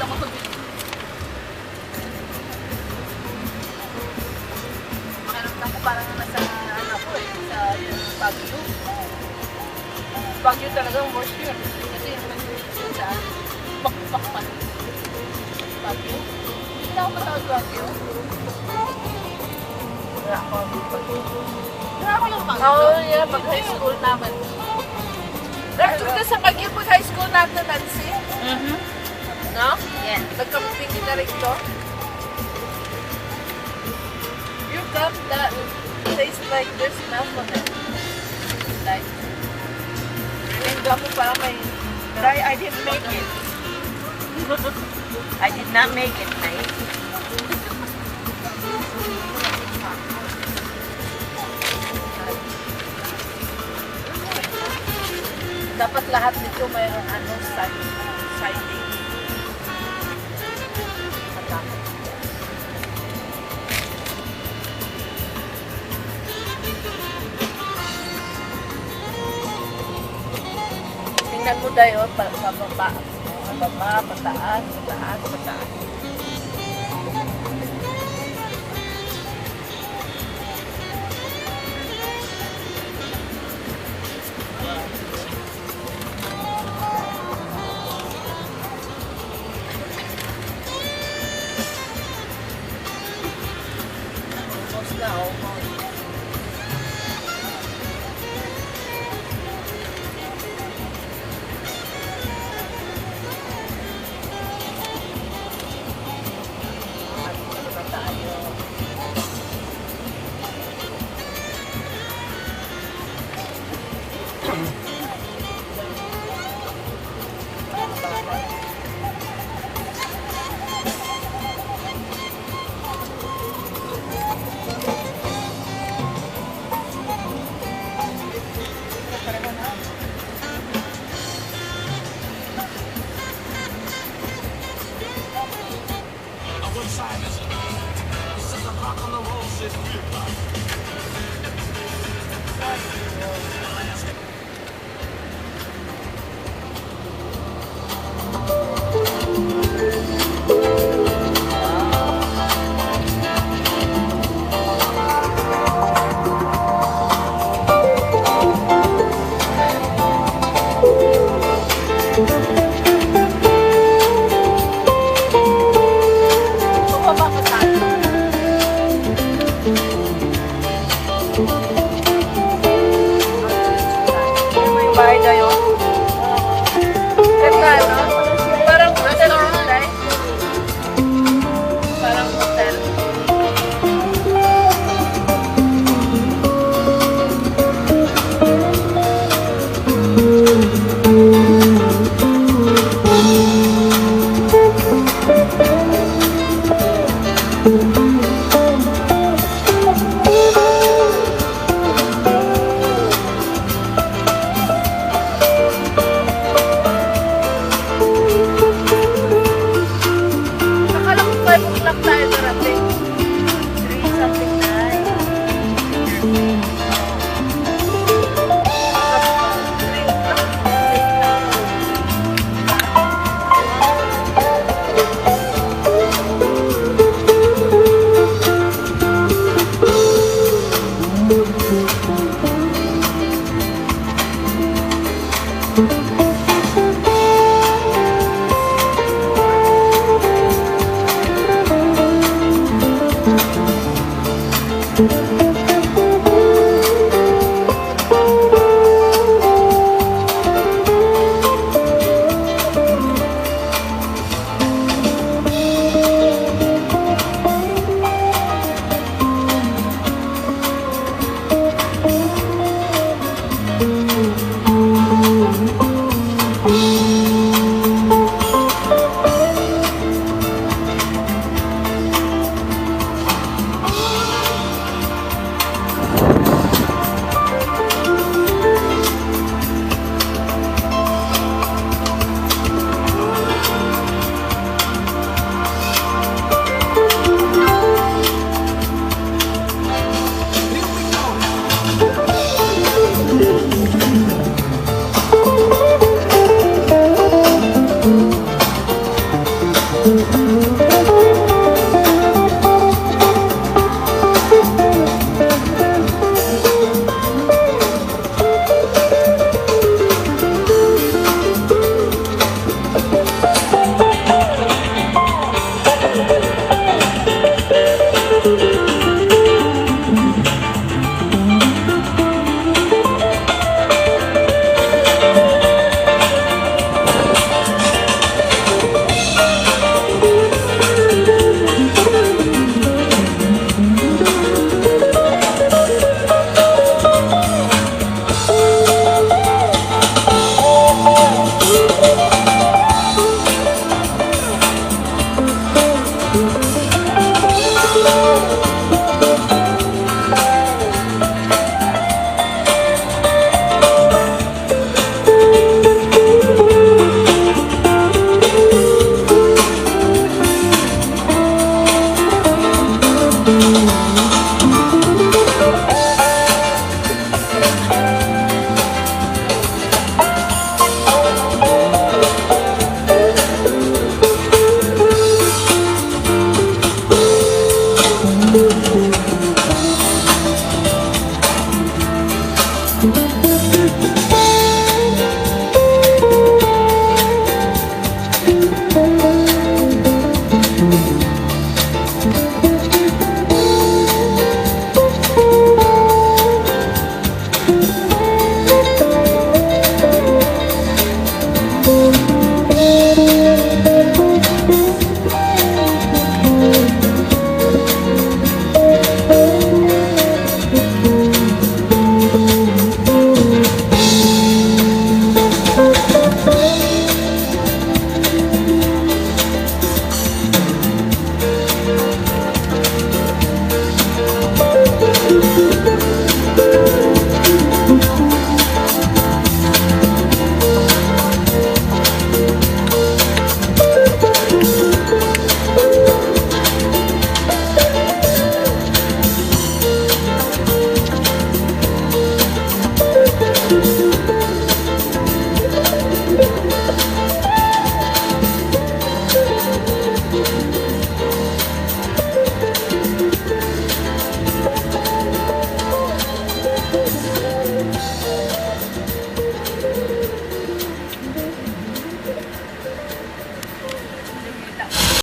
ako. Makaramdam ko parang nasa ano ko eh, sa Baguio. Baguio talagang worst yun. Kasi yung nag-worst sa bakbak. Baguio. Hindi ako matawag Baguio. Wala ako yung Baguio. Oo, yeah, pag high school naman. Nagpunta sa Baguio pag high school natin, Nancy. No? Yeah. Nagkamping na rin to. You got that tastes like there's enough on it. Like, hindi mo pa may... I didn't make it. I did not make it, mate. Dapat lahat nito mayroong ano, siding. Tingnan mo dayo, pababa, pataas. Almost na, almost.